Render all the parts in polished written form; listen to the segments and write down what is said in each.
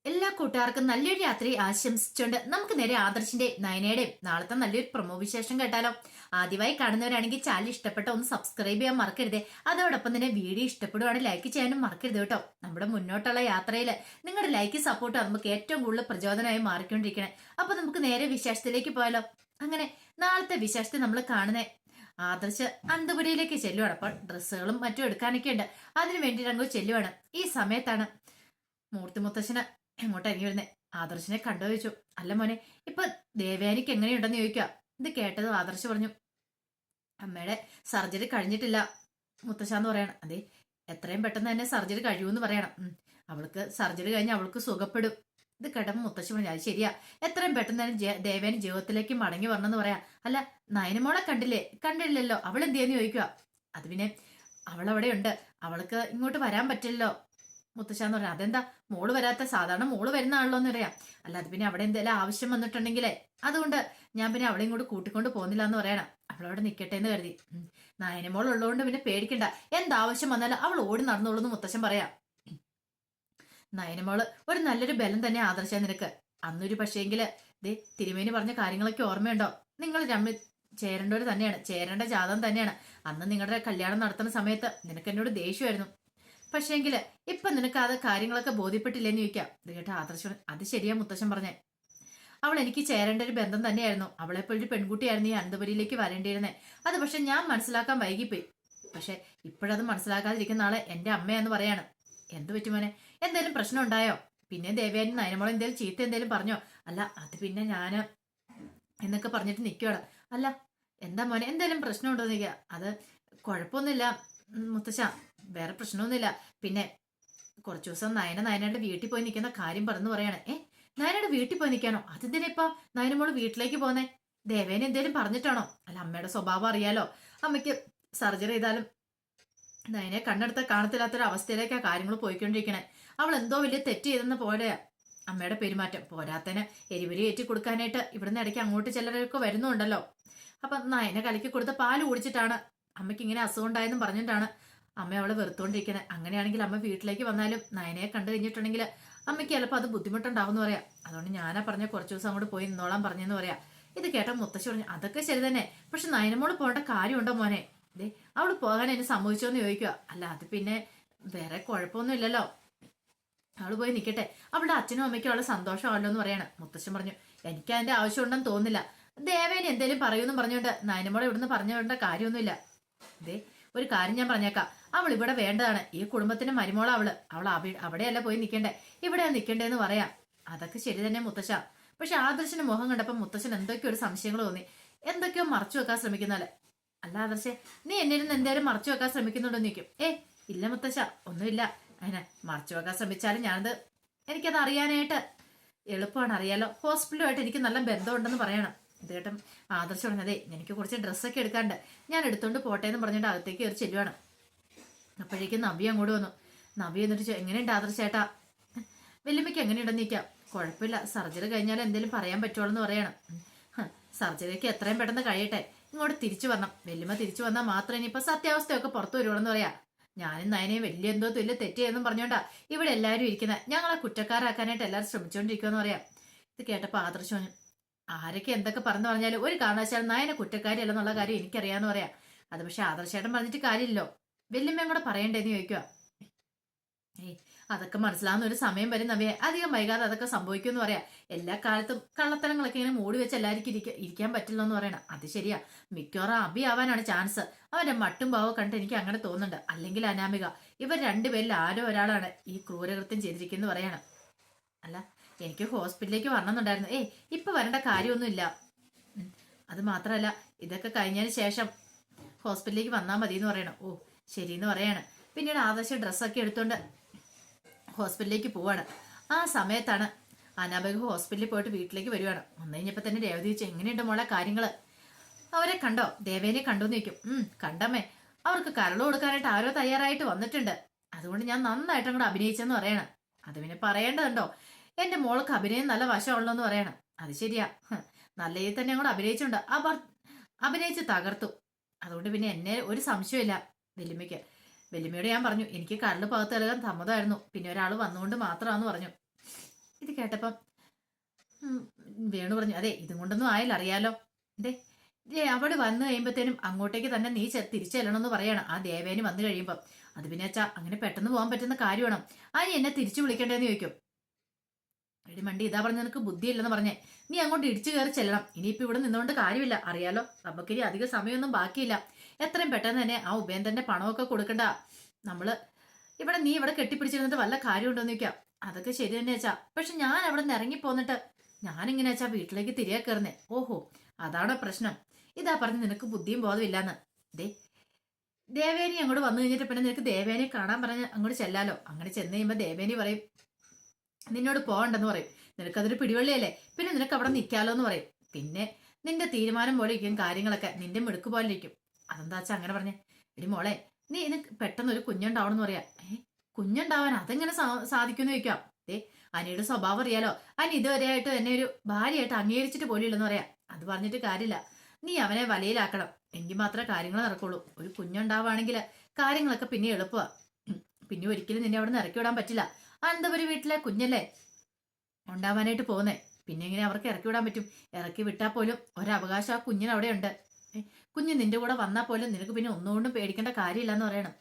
എല്ലാ കൂട്ടുകാർക്കും നല്ലൊരു രാത്രി ആശംസിച്ചുകൊണ്ട് നമുക്ക് നേരെ ആദർശിന്റെ നയനയുടെയും നാളത്തെ നല്ലൊരു പ്രൊമോ വിശേഷം കേട്ടാലോ. ആദ്യമായി കാണുന്നവരാണെങ്കിൽ ചാനൽ ഇഷ്ടപ്പെട്ട ഒന്ന് സബ്സ്ക്രൈബ് ചെയ്യാൻ മറക്കരുത്. അതോടൊപ്പം തന്നെ വീഡിയോ ഇഷ്ടപ്പെടുവാണെങ്കിൽ ലൈക്ക് ചെയ്യാനും മറക്കരുത് കേട്ടോ. നമ്മുടെ മുന്നോട്ടുള്ള യാത്രയിൽ നിങ്ങളുടെ ലൈക്ക് സപ്പോർട്ട് നമുക്ക് ഏറ്റവും കൂടുതൽ പ്രചോദനമായി മാറിക്കൊണ്ടിരിക്കണേ. അപ്പൊ നമുക്ക് നേരെ വിശേഷത്തിലേക്ക് പോയാലോ. അങ്ങനെ നാളത്തെ വിശേഷത്തിൽ നമ്മൾ കാണുന്നേ ആദർശ് അന്തപുരിയിലേക്ക് ചെല്ലുവാണ്. അപ്പോൾ ഡ്രസ്സുകളും മറ്റും എടുക്കാനൊക്കെ ഉണ്ട്. അതിനു വേണ്ടിയിട്ട് അങ്ങ് ചെല്ലുവാണ്. ഈ സമയത്താണ് മൂർത്തി മുത്തശ്ശന് എങ്ങോട്ടാ ഇറങ്ങി വരുന്നേ. ആദർശിനെ കണ്ടു ചോദിച്ചു. അല്ല മോനെ, ഇപ്പൊ ദേവയാനിക്ക് എങ്ങനെയുണ്ടെന്ന് ചോദിക്കുക. ഇത് കേട്ടത് ആദർശ് പറഞ്ഞു, അമ്മയുടെ സർജറി കഴിഞ്ഞിട്ടില്ല മുത്തശ്ശാന്ന് പറയണം. അതെ, എത്രയും പെട്ടെന്ന് തന്നെ സർജറി കഴിയൂന്ന് പറയണം. അവൾക്ക് സർജറി കഴിഞ്ഞ് അവൾക്ക് സുഖപ്പെടും. ഇത് കേട്ടപ്പോൾ മുത്തശ്ശി പറഞ്ഞു, അത് ശരിയാ, എത്രയും പെട്ടെന്ന് തന്നെ ദേവേനി ജീവിതത്തിലേക്ക് മടങ്ങി വരണമെന്ന് പറയാ. അല്ല, നയനമോളെ കണ്ടില്ലല്ലോ, അവൾ എന്ത് ചെയ്യുന്നു ചോദിക്കുക. അത് പിന്നെ അവൾ അവിടെ ഉണ്ട്, അവൾക്ക് ഇങ്ങോട്ട് വരാൻ പറ്റില്ലല്ലോ മുത്തശ്ശാന്ന് പറയാം. അതെന്താ മോള് വരാത്ത? സാധാരണ മോള് വരുന്നതാണല്ലോ എന്ന് പറയാം. അല്ല, അത് പിന്നെ അവിടെ എന്തെങ്കിലും ആവശ്യം വന്നിട്ടുണ്ടെങ്കിലേ അതുകൊണ്ട് ഞാൻ പിന്നെ അവളെയും കൂടെ കൂട്ടിക്കൊണ്ട് പോകുന്നില്ല എന്ന് പറയണം. അവളവിടെ നിൽക്കട്ടെ എന്ന് കരുതി. നയനമോൾ ഉള്ളതുകൊണ്ട് പിന്നെ പേടിക്കണ്ട, എന്താവശ്യം വന്നാലും അവൾ ഓടി നടന്നോളൂ എന്ന് മുത്തശ്ശൻ പറയാം. നയനമോള് ഒരു നല്ലൊരു ബലം തന്നെ ആദർശ നിനക്ക്. അന്നൊരു പക്ഷേങ്കില് ദേ തിരുമേനി പറഞ്ഞ കാര്യങ്ങളൊക്കെ ഓർമ്മയുണ്ടോ? നിങ്ങൾ തമ്മിൽ ചേരേണ്ടവർ തന്നെയാണ്, ചേരേണ്ട ജാതകം തന്നെയാണ്. അന്ന് നിങ്ങളുടെ കല്യാണം നടത്തുന്ന സമയത്ത് നിനക്ക് എന്നോട് ദേഷ്യമായിരുന്നു. പക്ഷേങ്കില് ഇപ്പൊ നിനക്ക് അത് കാര്യങ്ങളൊക്കെ ബോധ്യപ്പെട്ടില്ലെന്ന് ചോദിക്കാം. ഇത് കേട്ട ആദർശൻ, അത് ശരിയാ മുത്തശ്ശൻ പറഞ്ഞേ, അവൾ എനിക്ക് ചേരേണ്ട ഒരു ബന്ധം തന്നെയായിരുന്നു. അവളെപ്പോഴൊരു പെൺകുട്ടിയായിരുന്നു ഈ അനന്തപുരിയിലേക്ക് വരേണ്ടിയിരുന്നേ. അത് പക്ഷെ ഞാൻ മനസ്സിലാക്കാൻ വൈകിപ്പോയി. പക്ഷെ ഇപ്പോഴത് മനസ്സിലാക്കാതിരിക്കുന്ന ആളെ എന്റെ അമ്മയാന്ന് പറയാണ്. എന്ത് പറ്റുമോനെ, എന്തേലും പ്രശ്നം ഉണ്ടായോ? പിന്നെ ദേവയാനി നയനമോളെ എന്തേലും ചീത്ത എന്തേലും പറഞ്ഞോ? അല്ല, അത് പിന്നെ ഞാന് എന്നൊക്കെ പറഞ്ഞിട്ട് നിൽക്കുവാണ്. അല്ല, എന്താ മോനെ, എന്തേലും പ്രശ്നം ഉണ്ടോ എന്ന് ചോദിക്കുക. അത് കുഴപ്പമൊന്നുമില്ല മുത്തശ്ശ, വേറെ പ്രശ്നമൊന്നുമില്ല. പിന്നെ കുറച്ചു ദിവസം നയനയുടെ വീട്ടിൽ പോയി നിൽക്കുന്ന കാര്യം പറഞ്ഞു പറയാണ്. നയനയുടെ വീട്ടിൽ പോയി നിൽക്കാനോ? അതെന്തിനാ ഇപ്പൊ നയനമോള് വീട്ടിലേക്ക് പോന്നേ? ദേവേനെ എന്തേലും പറഞ്ഞിട്ടാണോ? അല്ല, അമ്മയുടെ സ്വഭാവം അറിയാലോ. അമ്മയ്ക്ക് സർജറി ചെയ്താലും നയനെ കണ്ണെടുത്ത കാണത്തില്ലാത്തൊരു അവസ്ഥയിലേക്കാ കാര്യങ്ങൾ പോയിക്കൊണ്ടിരിക്കണേ. അവൾ എന്തോ വലിയ തെറ്റ് ചെയ്തെന്ന പോലെയാ അമ്മയുടെ പെരുമാറ്റം. പോരാത്തന് എരിവരി ഏറ്റി കൊടുക്കാനായിട്ട് ഇവിടുന്ന് ഇടയ്ക്ക് അങ്ങോട്ട് ചിലരൊക്കെ വരുന്നുണ്ടല്ലോ. അപ്പൊ നയനെ കലക്കി കൊടുത്ത പാല് കുടിച്ചിട്ടാണ് അമ്മയ്ക്ക് ഇങ്ങനെ അസുഖം ഉണ്ടായെന്നും പറഞ്ഞിട്ടാണ് അമ്മ അവളെ വെറുത്തോണ്ടിരിക്കുന്നത്. അങ്ങനെയാണെങ്കിൽ അമ്മ വീട്ടിലേക്ക് വന്നാലും നയനയെ കണ്ടു കഴിഞ്ഞിട്ടുണ്ടെങ്കിൽ അമ്മയ്ക്ക് ചിലപ്പോൾ അത് ബുദ്ധിമുട്ടുണ്ടാവും എന്ന് പറയാം. അതുകൊണ്ട് ഞാനാ പറഞ്ഞ കുറച്ചു ദിവസം അങ്ങോട്ട് പോയി നിന്നോളാൻ പറഞ്ഞെന്ന് പറയാം. ഇത് കേട്ട മുത്തശ്ശി പറഞ്ഞു, അതൊക്കെ ശരി തന്നെ, പക്ഷെ നയനമോള് പോകേണ്ട കാര്യമുണ്ടോ മോനെ? ദേ, അവള് പോകാൻ എന്നെ സമ്മതിച്ചോന്ന് ചോദിക്കുക. അല്ല, അത് പിന്നെ വേറെ കുഴപ്പമൊന്നും ഇല്ലല്ലോ, അവള് പോയി നിൽക്കട്ടെ, അവളുടെ അച്ഛനും അമ്മയ്ക്കും അവളെ സന്തോഷമാണല്ലോ എന്ന് പറയാണ്. മുത്തശ്ശൻ പറഞ്ഞു, എനിക്ക് അതിന്റെ ആവശ്യമുണ്ടെന്ന് തോന്നുന്നില്ല. ദേവേനെ എന്തേലും പറയൂന്നും പറഞ്ഞുകൊണ്ട് നയനമോളെ ഇവിടുന്ന് പറഞ്ഞു വേണ്ട കാര്യമൊന്നുമില്ല. ദേ, ഒരു കാര്യം ഞാൻ പറഞ്ഞേക്കാം, അവൾ ഇവിടെ വേണ്ടതാണ്. ഈ കുടുംബത്തിന്റെ മരുമോള അവള്. അവിടെയല്ല പോയി നിൽക്കണ്ടേ, ഇവിടെയാ നിൽക്കണ്ടേന്ന് പറയാം. അതൊക്കെ ശരി തന്നെ മുത്തശ്ശ. പക്ഷെ ആദർശന്റെ മുഖം കണ്ടപ്പോ മുത്തശ്ശൻ എന്തൊക്കെയോ ഒരു സംശയങ്ങൾ തോന്നി. എന്തൊക്കെയോ മറച്ചു വെക്കാൻ ശ്രമിക്കുന്നല്ലേ. അല്ല ആദർശേ, നീ എന്നിരുന്ന് എന്തേലും മറച്ചു വെക്കാൻ ശ്രമിക്കുന്നുണ്ടോ നിൽക്കും. ഇല്ല മുത്തശ്ശ, ഒന്നുമില്ല. അതിനെ മറച്ചു വെക്കാൻ ശ്രമിച്ചാലും എനിക്കത് അറിയാനായിട്ട് എളുപ്പമാണ്. അറിയാലോ, ഹോസ്പിറ്റലുമായിട്ട് എനിക്ക് നല്ല ബന്ധമുണ്ടെന്ന് പറയണം. ഇത് കേട്ടും ആദർശം പറഞ്ഞതേ, എനിക്ക് കുറച്ച് ഡ്രസ്സൊക്കെ എടുക്കാണ്ട്, ഞാൻ എടുത്തോണ്ട് പോട്ടെ എന്ന് പറഞ്ഞിട്ട് അകത്തേക്ക് കയറി ചെല്ലുവാണ്. അപ്പോഴേക്കും നബി അങ്ങോട്ട് വന്നു. നബി എന്നിട്ട് എങ്ങനെയുണ്ട് ആദർശേട്ടാ? വെല്ലുമ്മയ്ക്ക് എങ്ങനെയുണ്ടെന്ന് നിൽക്കാം. കുഴപ്പമില്ല, സർജറി കഴിഞ്ഞാൽ എന്തെങ്കിലും പറയാൻ പറ്റുള്ളൂ എന്ന് പറയണം. സർജറിക്ക് എത്രയും പെട്ടെന്ന് കഴിയട്ടെ, ഇങ്ങോട്ട് തിരിച്ചു വരണം. വെല്ലുമ്മ തിരിച്ചു വന്നാൽ മാത്രമേ ഇനിയിപ്പോ സത്യാവസ്ഥയൊക്കെ പുറത്തു വരുവുള്ളൂ എന്ന് പറയാം. ഞാനും നയനെയും വലിയ എന്തോ തുല്യ തെറ്റിയെന്നും പറഞ്ഞോണ്ടാ ഇവിടെ എല്ലാവരും ഇരിക്കുന്നത്. ഞങ്ങളെ കുറ്റക്കാരാക്കാനായിട്ട് എല്ലാവരും ശ്രമിച്ചുകൊണ്ടിരിക്കുമെന്ന് പറയാം. ഇത് കേട്ടപ്പോ ആദർശം, ആരൊക്കെ എന്തൊക്കെ പറഞ്ഞു പറഞ്ഞാലും ഒരു കാരണവശാലും നയനെ കുറ്റക്കാരിയല്ലെന്നുള്ള കാര്യം എനിക്കറിയാന്ന് പറയാം. അത് പക്ഷെ ആദർശേട്ടൻ പറഞ്ഞിട്ട് കാര്യമില്ലല്ലോ, വെല്ലുമ്മയും കൂടെ പറയണ്ടേന്ന് ചോദിക്കുക. അതൊക്കെ മനസ്സിലാവുന്ന ഒരു സമയം വരും നവ്യെ, അധികം വൈകാതെ അതൊക്കെ സംഭവിക്കുമെന്ന് പറയാം. എല്ലാ കാലത്തും കള്ളത്തരങ്ങളൊക്കെ ഇങ്ങനെ മൂടി വെച്ച് എല്ലാവർക്കും ഇരിക്കാൻ പറ്റില്ല എന്ന് പറയണം. അത് ശരിയാ, മിക്കവാറും അഭി ആവാനാണ് ചാൻസ്. അവന്റെ മട്ടും ഭാവം കണ്ടിട്ട് എനിക്ക് അങ്ങനെ തോന്നുന്നുണ്ട്. അല്ലെങ്കിൽ അനാമിക, ഇവർ രണ്ടുപേരിൽ ആരോ ഒരാളാണ് ഈ ക്രൂരകൃത്യം ചെയ്തിരിക്കുന്നു പറയണം. അല്ല, എനിക്ക് ഹോസ്പിറ്റലിലേക്ക് വരണമെന്നുണ്ടായിരുന്നു. ഇപ്പൊ വരേണ്ട കാര്യമൊന്നുമില്ല. അത് മാത്രമല്ല, ഇതൊക്കെ കഴിഞ്ഞതിന് ശേഷം ഹോസ്പിറ്റലിലേക്ക് വന്നാൽ മതി എന്ന് പറയണം. ശരിയെന്ന് പറയാണ്. പിന്നീട് ആദർശ ഡ്രസ്സൊക്കെ എടുത്തോണ്ട് ഹോസ്പിറ്റലിലേക്ക് പോവാണ്. ആ സമയത്താണ് അനാമിക ഹോസ്പിറ്റലിൽ പോയിട്ട് വീട്ടിലേക്ക് വരുവാണ്. വന്നു കഴിഞ്ഞപ്പോ തന്നെ രേവതി ചോദിച്ചു, എങ്ങനെയുണ്ട് മോളെ കാര്യങ്ങള്? അവരെ കണ്ടോ? ദേവേനെ കണ്ടോന്ന് ചോദിക്കും. കണ്ടമ്മേ, അവർക്ക് കരള് കൊടുക്കാനായിട്ട് ആരോ തയ്യാറായിട്ട് വന്നിട്ടുണ്ട്. അതുകൊണ്ട് ഞാൻ നന്നായിട്ട് അങ്ങോട്ട് അഭിനയിച്ചെന്ന് പറയണം. അത് പിന്നെ പറയേണ്ടതുണ്ടോ, എന്റെ മോൾക്ക് അഭിനയം നല്ല വശമുള്ളൂ എന്ന് പറയണം. അത് ശരിയാ, നല്ല രീതിയിൽ തന്നെ അങ്ങോട്ട് അഭിനയിച്ചുണ്ട്. അഭിനയിച്ച് തകർത്തു. അതുകൊണ്ട് പിന്നെ എന്നെ ഒരു സംശയമില്ല വെല്ലുമ്മയ്ക്ക്. വെല്ലുമ്മയോട് ഞാൻ പറഞ്ഞു, എനിക്ക് കരള് പകത്ത് നൽകാൻ സമ്മതമായിരുന്നു, പിന്നെ ഒരാൾ വന്നുകൊണ്ട് മാത്രമാണെന്ന് പറഞ്ഞു. ഇത് കേട്ടപ്പം ഉം, വേണു പറഞ്ഞു, അതെ ഇതും കൊണ്ടൊന്നും ആയില്ല, അറിയാലോ. ദേ അവിടെ വന്നു കഴിയുമ്പത്തേനും അങ്ങോട്ടേക്ക് തന്നെ നീ തിരിച്ചു ചെല്ലണമെന്ന് പറയണം ആ ദേവേനി വന്നു കഴിയുമ്പം. അത് പിന്നെ അച്ഛാ അങ്ങനെ പെട്ടെന്ന് പോകാൻ പറ്റുന്ന കാര്യമാണോ? അതിന് എന്നെ തിരിച്ചു വിളിക്കണ്ടേന്ന് ചോദിക്കും. എടി മണ്ടി, ഇതാ പറഞ്ഞ നിനക്ക് ബുദ്ധിയില്ലെന്ന് പറഞ്ഞേ. നീ അങ്ങോട്ട് ഇടിച്ചു കയറി ചെല്ലണം. ഇനിയിപ്പോ ഇവിടെ നിന്നുകൊണ്ട് കാര്യമില്ല, അറിയാലോ നമുക്കിനി അധിക സമയമൊന്നും ബാക്കിയില്ല. എത്രയും പെട്ടെന്ന് തന്നെ ആ ഉപേന്ദ്രന്റെ പണമൊക്കെ കൊടുക്കണ്ട. നമ്മള് നീ ഇവിടെ കെട്ടിപ്പിടിച്ചിരുന്നിട്ട് വല്ല കാര്യമുണ്ടോന്ന് ചോദിക്കാം. അതൊക്കെ ശരി തന്നെ വെച്ചാ, പക്ഷെ ഞാൻ അവിടെ നിന്ന് ഇറങ്ങി പോന്നിട്ട് ഞാനിങ്ങനെ വെച്ചാ വീട്ടിലേക്ക് തിരികെ കയറുന്നേ. ഓഹോ, അതാണോ പ്രശ്നം? ഇതാ പറഞ്ഞ് നിനക്ക് ബുദ്ധിയും ബോധം ഇല്ലാന്ന്. ദേ ദേവേനി അങ്ങോട്ട് വന്നു കഴിഞ്ഞിട്ട് പിന്നെ നിനക്ക് ദേവേനെ കാണാൻ പറഞ്ഞ് അങ്ങോട്ട് ചെല്ലാലോ. അങ്ങനെ ചെന്ന് കഴിയുമ്പോ ദേവേനി പറയും നിന്നോട് പോകണ്ടെന്ന് പറയും. നിനക്കതൊരു പിടിവള്ളിയല്ലേ, പിന്നെ നിനക്ക് അവിടെ നിൽക്കാലോ എന്ന് പറയും. പിന്നെ നിന്റെ തീരുമാനം പോലെ ഇരിക്കും കാര്യങ്ങളൊക്കെ, നിന്റെ മിടുക്ക് പോലെ ഇരിക്കും. അതെന്താ വെച്ചാ അങ്ങനെ പറഞ്ഞേ? എടി മോളെ, നീ ഇന്ന് പെട്ടെന്ന് ഒരു കുഞ്ഞുണ്ടാവണം എന്ന് പറയാ. കുഞ്ഞുണ്ടാവാൻ അതെങ്ങനെ സാധിക്കുമെന്ന് ചോദിക്കാം. അനിയുടെ സ്വഭാവം അറിയാലോ. അനി ഇതുവരെയായിട്ട് എന്നെ ഒരു ഭാര്യയായിട്ട് അംഗീകരിച്ചിട്ട് പോലും ഇല്ലെന്ന് പറയാം. അത് പറഞ്ഞിട്ട് കാര്യമില്ല, നീ അവനെ വലയിലാക്കണം, എങ്കിൽ മാത്രമേ കാര്യങ്ങൾ നടക്കുള്ളൂ. ഒരു കുഞ്ഞുണ്ടാവുകയാണെങ്കിൽ കാര്യങ്ങളൊക്കെ പിന്നെ എളുപ്പമാ. പിന്നെ ഒരിക്കലും നിന്നെ അവിടെ നിന്ന് ഇറക്കി വിടാൻ പറ്റില്ല. അനന്തപുരി വീട്ടിലെ കുഞ്ഞല്ലേ ഉണ്ടാവാനായിട്ട് പോകുന്നേ. പിന്നെ എങ്ങനെ അവർക്ക് ഇറക്കി വിടാൻ പറ്റും? ഇറക്കി വിട്ടാൽ പോലും ഒരവകാശം ആ കുഞ്ഞിന് അവിടെ ഉണ്ട്. കുഞ്ഞ് നിന്റെ കൂടെ വന്നാൽ പോലും നിനക്ക് പിന്നെ ഒന്നുകൊണ്ടും പേടിക്കേണ്ട കാര്യമില്ലെന്ന് പറയണം.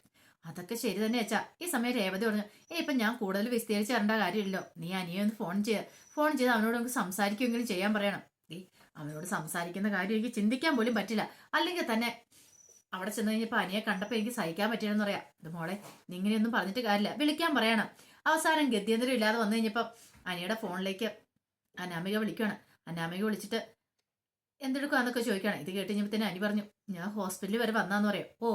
അതൊക്കെ ശരി തന്നെ വെച്ചാ. ഈ സമയം രേവതി പറഞ്ഞു, ഇപ്പൊ ഞാൻ കൂടുതൽ വിസ്തരിച്ച് തരേണ്ട കാര്യമില്ലല്ലോ, നീ അനിയെ ഒന്ന് ഫോൺ ചെയ്ത് അവനോട് നമുക്ക് സംസാരിക്കുമെങ്കിലും ചെയ്യാൻ പറയണം. അവനോട് സംസാരിക്കുന്ന കാര്യം എനിക്ക് ചിന്തിക്കാൻ പോലും പറ്റില്ല. അല്ലെങ്കിൽ തന്നെ അവിടെ ചെന്ന് കഴിഞ്ഞപ്പോ അനിയെ കണ്ടപ്പോ എനിക്ക് സഹിക്കാൻ പറ്റില്ലെന്ന് പറയാം. ഇത് മോളെ, നീ ഇങ്ങനെയൊന്നും പറഞ്ഞിട്ട് കാര്യമില്ല, വിളിക്കാൻ പറയണം. അവസാനം ഗത്യന്തരം ഇല്ലാതെ വന്നു കഴിഞ്ഞപ്പോ അനിയുടെ ഫോണിലേക്ക് അനാമിക വിളിക്കുകയാണ്. അനാമിക വിളിച്ചിട്ട് എന്തെടുക്കാന്നൊക്കെ ചോദിക്കണം. ഇത് കേട്ട് കഴിഞ്ഞപ്പോ അനി പറഞ്ഞു, ഞാൻ ഹോസ്പിറ്റലിൽ വരെ വന്നാന്ന് പറയാം. ഓ,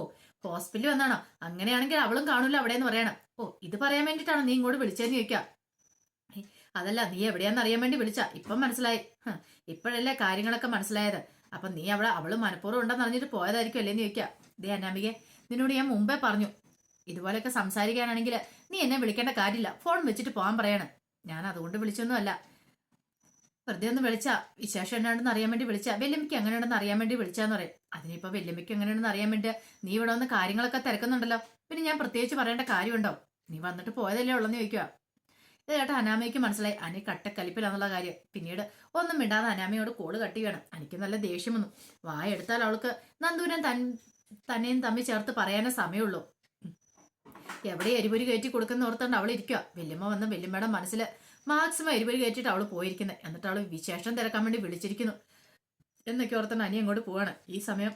ഹോസ്പിറ്റലിൽ വന്നാണോ? അങ്ങനെയാണെങ്കിൽ അവളും കാണൂല അവിടെ എന്ന് പറയണം. ഓ, ഇത് പറയാൻ വേണ്ടിട്ടാണോ നീ ഇങ്ങോട്ട് വിളിച്ചതെന്ന് ചോദിക്കാം. അതല്ല, നീ എവിടെയാന്ന് അറിയാൻ വേണ്ടി വിളിച്ച. ഇപ്പം മനസ്സിലായി. ഇപ്പോഴല്ലേ കാര്യങ്ങളൊക്കെ മനസ്സിലായത്. അപ്പൊ നീ അവള് മനഃപൂർവ്വം ഉണ്ടെന്ന് അറിഞ്ഞിട്ട് പോയതായിരിക്കും അല്ലേന്ന് ചോദിക്കാം. ദേ അനാമികെ, നിന്നോട് ഞാൻ മുമ്പേ പറഞ്ഞു, ഇതുപോലെയൊക്കെ സംസാരിക്കാനാണെങ്കിൽ നീ എന്നെ വിളിക്കേണ്ട കാര്യമില്ല, ഫോൺ വെച്ചിട്ട് പോകാൻ പറയണം. ഞാൻ അതുകൊണ്ട് വിളിച്ചൊന്നും അല്ല, വെറുതെ ഒന്ന് വിളിച്ചാ വിശേഷം എന്നാണെന്ന് അറിയാൻ വേണ്ടി വിളിച്ചാ. വെല്ലുമ്മയ്ക്ക് എങ്ങനെയുണ്ടെന്ന് അറിയാൻ വേണ്ടി വിളിച്ചാന്ന് പറയും. അതിനിപ്പോ വെല്ലുമ്മയ്ക്ക് എങ്ങനെയുണ്ടെന്ന് അറിയാൻ വേണ്ടി നീ ഇവിടെ വന്ന് കാര്യങ്ങളൊക്കെ തിരക്കുന്നുണ്ടല്ലോ, പിന്നെ ഞാൻ പ്രത്യേകിച്ച് പറയേണ്ട കാര്യമുണ്ടോ? നീ വന്നിട്ട് പോയതല്ലേ ഉള്ളെന്ന് ചോദിക്കുക. ഇത് കേട്ട അനാമയ്ക്ക് മനസ്സിലായി അനി കട്ടക്കലിപ്പിലാന്നുള്ള കാര്യം. പിന്നീട് ഒന്നും മിണ്ടാതെ അനാമയോട് കോള് കട്ടി വേണം. എനിക്ക് നല്ല ദേഷ്യം വന്നു. വായെടുത്താൽ അവൾക്ക് നന്ദൂരൻ തന്നെയും തമ്മിൽ ചേർത്ത് പറയാനേ സമയമുള്ളൂ. എവിടെ എരിപൊരി കയറ്റി കൊടുക്കുന്ന ഓർത്തോണ്ട് അവൾ ഇരിക്കുക. വല്യമ്മ വന്ന് വല്യമ്മയുടെ മനസ്സിൽ മാക്സിമം എരിപൊരി കയറ്റിട്ട് അവൾ പോയിരിക്കുന്നത്. എന്നിട്ട് അവൾ വിശേഷം തിരക്കാൻ വേണ്ടി വിളിച്ചിരിക്കുന്നു എന്നൊക്കെ ഓർത്തോണ്ട് അനി അങ്ങോട്ട് പോവാണ്. ഈ സമയം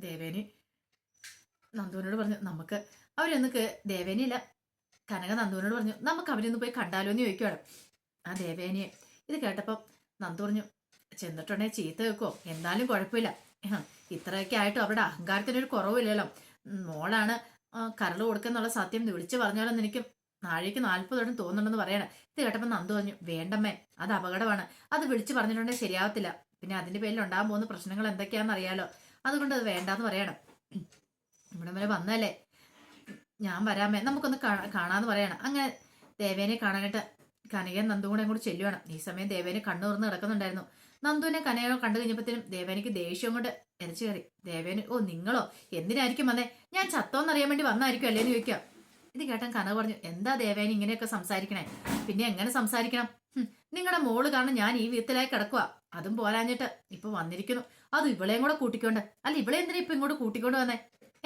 ദേവേനി നന്ദുവിനോട് പറഞ്ഞു, നമുക്ക് അവരൊന്ന് ദേവേനിയില്ല കനക നന്ദുവിനോട് പറഞ്ഞു, നമുക്ക് അവരൊന്ന് പോയി കണ്ടാലോ എന്ന് ചോദിക്കുകയാണ് ആ ദേവേനിയെ. ഇത് കേട്ടപ്പം നന്ദു പറഞ്ഞു, ചെന്നിട്ടുണ്ടെങ്കിൽ ചീത്ത വെക്കോ, എന്തായാലും കുഴപ്പമില്ല, ഇത്രയൊക്കെ ആയിട്ടും അവരുടെ അഹങ്കാരത്തിനൊരു കുറവില്ലല്ലോ. മോളാണ് കരൾ കൊടുക്കുന്നുള്ള സത്യം വിളിച്ചു പറഞ്ഞാലും എനിക്ക് നാഴേക്ക് 40 തോന്നും തോന്നുന്നുണ്ടെന്ന് പറയണം. ഇത് കേട്ടപ്പോൾ നന്ദു പറഞ്ഞു, വേണ്ടമ്മേ, അത് അപകടമാണ്, അത് വിളിച്ചു പറഞ്ഞിട്ടുണ്ടെങ്കിൽ ശരിയാവത്തില്ല, പിന്നെ അതിന്റെ പേരിൽ ഉണ്ടാകാൻ പോകുന്ന പ്രശ്നങ്ങൾ എന്തൊക്കെയാണെന്ന് അറിയാലോ, അതുകൊണ്ട് അത് വേണ്ടാന്ന് പറയണം. ഇവിടെ വരെ വന്നല്ലേ, ഞാൻ വരാമേ, നമുക്കൊന്ന് കാണാന്ന് പറയണം. അങ്ങനെ ദേവേനെ കാണാനായിട്ട് കനകയും നന്ദു കൂടെ അങ്ങോട്ട് ചെല്ലുവാണ്. ഈ സമയം ദേവേനെ കണ്ണു തുറന്ന് കിടക്കുന്നുണ്ടായിരുന്നു. നന്ദുവിനെ കനകയോ കണ്ടു കഴിഞ്ഞപ്പോഴത്തേനും ദേവേനയ്ക്ക് ദേഷ്യം കൊണ്ട് എരച്ചു കയറി. ദേവേന്, ഓ നിങ്ങളോ, എന്തിനായിരിക്കും വന്നേ, ഞാൻ ചത്തോന്നറിയാൻ വേണ്ടി വന്നായിരിക്കും അല്ലേന്ന് ചോദിക്കാം. ഇത് കേട്ടാൻ കനക പറഞ്ഞു, എന്താ ദേവേന ഇങ്ങനെയൊക്കെ സംസാരിക്കണേ, പിന്നെ എങ്ങനെ സംസാരിക്കണം, നിങ്ങളുടെ മോള് കാരണം ഞാൻ ഈ വീട്ടിലായി കിടക്കുക, അതും പോരാഞ്ഞിട്ട് ഇപ്പൊ വന്നിരിക്കുന്നു, അത് ഇവളെയും കൂടെ കൂട്ടിക്കൊണ്ട്. അല്ല, ഇവളെ എന്തിനാ ഇപ്പൊ ഇങ്ങോട്ട് കൂട്ടിക്കൊണ്ട് വന്നേ,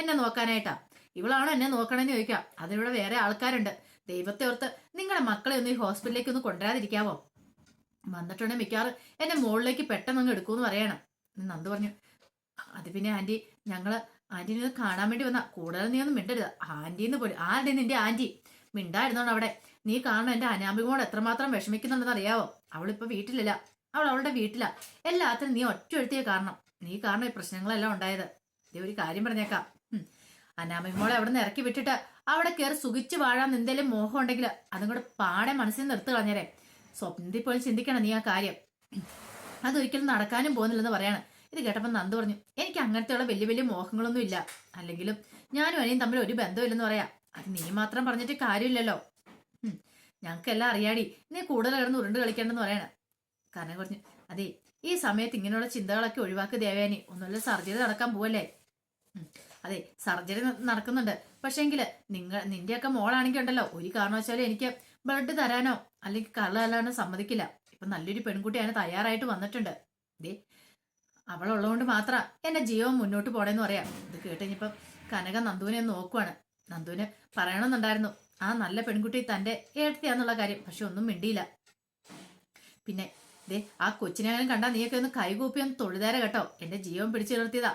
എന്നെ നോക്കാനായിട്ടാ? ഇവളാണോ എന്നെ നോക്കണമെന്ന് ചോദിക്കാം. അതിലൂടെ വേറെ ആൾക്കാരുണ്ട്, ദൈവത്തെ ഓർത്ത് നിങ്ങളുടെ മക്കളെ ഒന്ന് ഈ ഹോസ്പിറ്റലിലേക്ക് ഒന്ന് കൊണ്ടുവരാതിരിക്കാവോ, വന്നിട്ടുണ്ടെങ്കിൽ മിക്കാറ് എന്നെ മുകളിലേക്ക് പെട്ടെന്ന് അങ്ങ് എടുക്കൂന്ന് പറയണം. നന്ദു പറഞ്ഞു, അത് പിന്നെ ആന്റി, ഞങ്ങള് ആന്റിനെ കാണാൻ വേണ്ടി വന്ന, കൂടുതൽ നീ ഒന്നും മിണ്ടരുത്, ആന്റിന്ന് പോലും. ആരുടെ നിന്റെ ആന്റി? മിണ്ടായിരുന്നോണ്ട് അവിടെ. നീ കാണണം എന്റെ അനാമികോട് എത്രമാത്രം വിഷമിക്കുന്നുണ്ടെന്ന് അറിയാവോ? അവളിപ്പോ വീട്ടിലില്ല, അവൾ അവളുടെ വീട്ടിലാ. എല്ലാത്തിനും നീ ഒറ്റ എഴുത്തിയ കാരണം, നീ കാരണം ഈ പ്രശ്നങ്ങളെല്ലാം ഉണ്ടായത്. ഇതേ ഒരു കാര്യം പറഞ്ഞേക്കാം, അനാമികമോളെ അവിടെ നിന്ന് ഇറക്കി വിട്ടിട്ട് അവിടെ കയറി സുഖിച്ച് വാഴാൻ എന്തേലും മോഹം ഉണ്ടെങ്കിൽ അതും കൂടെ പാടെ മനസ്സിൽ നിർത്ത് കളഞ്ഞേരെ. സ്വപ്നത്തിൽ പോലും ചിന്തിക്കണം നീ ആ കാര്യം, അതൊരിക്കലും നടക്കാനും പോകുന്നില്ലെന്ന് പറയാണ്. ഇത് കേട്ടപ്പോൾ നന്ദു പറഞ്ഞു, എനിക്ക് അങ്ങനത്തെയുള്ള വലിയ വലിയ മോഹങ്ങളൊന്നും ഇല്ല, അല്ലെങ്കിലും ഞാനും അനിയും തമ്മിൽ ഒരു ബന്ധമില്ലെന്ന് പറയാം. അത് നീ മാത്രം പറഞ്ഞിട്ട് കാര്യമില്ലല്ലോ, ഞങ്ങൾക്കെല്ലാം അറിയാടി, നീ കൂടുതൽ കിടന്ന് ഉരുണ്ട് കളിക്കേണ്ടെന്ന് പറയണ. കനക പറഞ്ഞു, അതെ, ഈ സമയത്ത് ഇങ്ങനെയുള്ള ചിന്തകളൊക്കെ ഒഴിവാക്കി ദേവയാനി, ഒന്നുമില്ല സർജറി നടക്കാൻ പോവല്ലേ. അതെ, സർജറി നടക്കുന്നുണ്ട്, പക്ഷേങ്കില് നിന്റെയൊക്കെ മോളാണെങ്കിൽ ഉണ്ടല്ലോ, ഒരു കാരണവശാലും എനിക്ക് ബ്ലഡ് തരാനോ അല്ലെങ്കിൽ കള്ള തരാനോ സമ്മതിക്കില്ല. ഇപ്പൊ നല്ലൊരു പെൺകുട്ടിയാണ് തയ്യാറായിട്ട് വന്നിട്ടുണ്ട്. ദേ അവളുള്ളതുകൊണ്ട് മാത്രം എന്റെ ജീവൻ മുന്നോട്ട് പോണേന്ന് പറയാം. ഇത് കേട്ടുകഴിഞ്ഞപ്പം കനക നന്ദുവിനെ ഒന്ന് നോക്കുവാണ്. നന്ദുവിന് പറയണമെന്നുണ്ടായിരുന്നു ആ നല്ല പെൺകുട്ടി തന്റെ ഏട്ടത്തിയാന്നുള്ള കാര്യം, പക്ഷെ ഒന്നും മിണ്ടിയില്ല. പിന്നെ ദേ ആ കൊച്ചിനെങ്കിലും കണ്ടാ നീയൊക്കെ ഒന്ന് കൈകൂപ്പി ഒന്ന് തൊഴുതേര കേട്ടോ. എന്റെ ജീവൻ പിടിച്ചു നിർത്തിയതാ.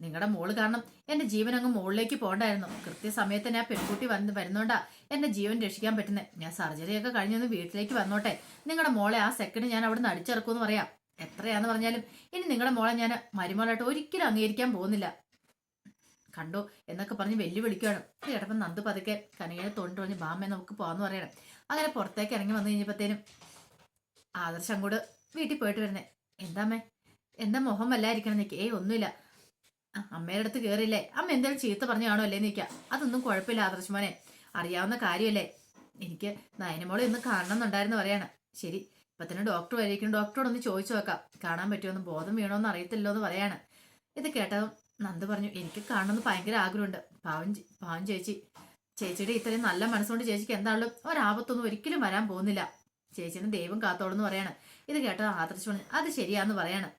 നിങ്ങളുടെ മോള് കാരണം എന്റെ ജീവൻ അങ്ങ് മുകളിലേക്ക് പോകണ്ടായിരുന്നു. കൃത്യസമയത്ത് ഞാൻ പെൺകുട്ടി വരുന്നോണ്ടാ എന്റെ ജീവൻ രക്ഷിക്കാൻ പറ്റുന്നത്. ഞാൻ സർജറിയൊക്കെ കഴിഞ്ഞൊന്ന് വീട്ടിലേക്ക് വന്നോട്ടെ. നിങ്ങളുടെ മോളെ ആ സെക്കൻഡ് ഞാൻ അവിടെ നിന്ന് അടിച്ചിറക്കുമെന്ന് പറയാം. എത്രയാന്ന് പറഞ്ഞാലും ഇനി നിങ്ങളുടെ മോളെ ഞാൻ മരുമോളായിട്ട് ഒരിക്കലും അംഗീകരിക്കാൻ പോകുന്നില്ല. കണ്ടോ എന്നൊക്കെ പറഞ്ഞ് വെല്ലുവിളിക്കുകയാണ്. ഇത് കേട്ടപ്പം നന്ദു പതുക്കെ കനകയെ തൊണ്ട് പറഞ്ഞ് ബാമ്മേ നമുക്ക് പോകാന്ന് പറയണം. അങ്ങനെ പുറത്തേക്ക് ഇറങ്ങി വന്നു കഴിഞ്ഞപ്പോഴത്തേനും ആദർശം അങ്ങോട്ട് വീട്ടിൽ പോയിട്ട് വരുന്നേ. എന്താമ്മേ എന്താ മുഖം വല്ലായിരിക്കണം നിൽക്കുക? ഒന്നുമില്ല. അമ്മയുടെ അടുത്ത് കയറിയില്ലേ? അമ്മ എന്തെങ്കിലും ചീത്ത പറഞ്ഞു കാണോ അല്ലേ നിൽക്കുക? അതൊന്നും കുഴപ്പമില്ല ആദർശമോനെ, അറിയാവുന്ന കാര്യമല്ലേ. എനിക്ക് നയനമോളെ ഒന്ന് കാണണമെന്നുണ്ടായിരുന്നു പറയാണ്. ശരി, ഇപ്പൊ തന്നെ ഡോക്ടർ വരികയും ഡോക്ടറോടൊന്ന് ചോദിച്ചു നോക്കാം, കാണാൻ പറ്റുമോ, ബോധം വീണോന്ന് അറിയത്തില്ലോ എന്ന് പറയാണ്. ഇത് കേട്ടതും നന്ദു പറഞ്ഞു എനിക്ക് കാണണമെന്ന് ഭയങ്കര ആഗ്രഹമുണ്ട്. പാവം ചേച്ചിയുടെ ഇത്രയും നല്ല മനസ്സുകൊണ്ട് ചേച്ചിക്ക് എന്താണെങ്കിലും ഒരാപത്തൊന്നും ഒരിക്കലും വരാൻ പോകുന്നില്ല. ചേച്ചിനെ ദൈവം കാത്തോളെന്ന് പറയാണ്. ഇത് കേട്ടത് ആദർശ് പറഞ്ഞു അത് ശരിയാന്ന് പറയാണ്.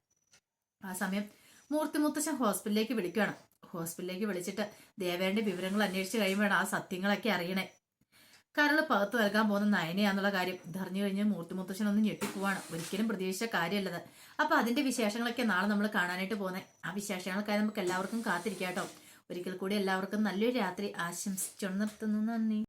ആ സമയം മൂർത്തി മുത്തശ്ശൻ ഹോസ്പിറ്റലിലേക്ക് വിളിക്കുകയാണ്. ഹോസ്പിറ്റലിലേക്ക് വിളിച്ചിട്ട് ദേവേന്റെ വിവരങ്ങൾ അന്വേഷിച്ച് കഴിയുമ്പോഴാണ് ആ സത്യങ്ങളൊക്കെ അറിയണേ. കരള് പകത്ത് നൽകാൻ പോകുന്ന നയനയാന്നുള്ള കാര്യം ഇതറിഞ്ഞു കഴിഞ്ഞ് മൂർത്തി മുത്തശ്ശൻ ഒന്ന് ഞെട്ടിപ്പോവാണ്. ഒരിക്കലും പ്രതീക്ഷിച്ച കാര്യമല്ലത്. അപ്പൊ അതിന്റെ വിശേഷങ്ങളൊക്കെ നാളെ നമ്മൾ കാണാനായിട്ട് പോകുന്നത്. ആ വിശേഷങ്ങൾക്കായി നമുക്ക് എല്ലാവർക്കും കാത്തിരിക്കാം കേട്ടോ. ഒരിക്കൽ കൂടി എല്ലാവർക്കും നല്ലൊരു രാത്രി ആശംസിച്ചു നിർത്തുന്നു. നന്ദി.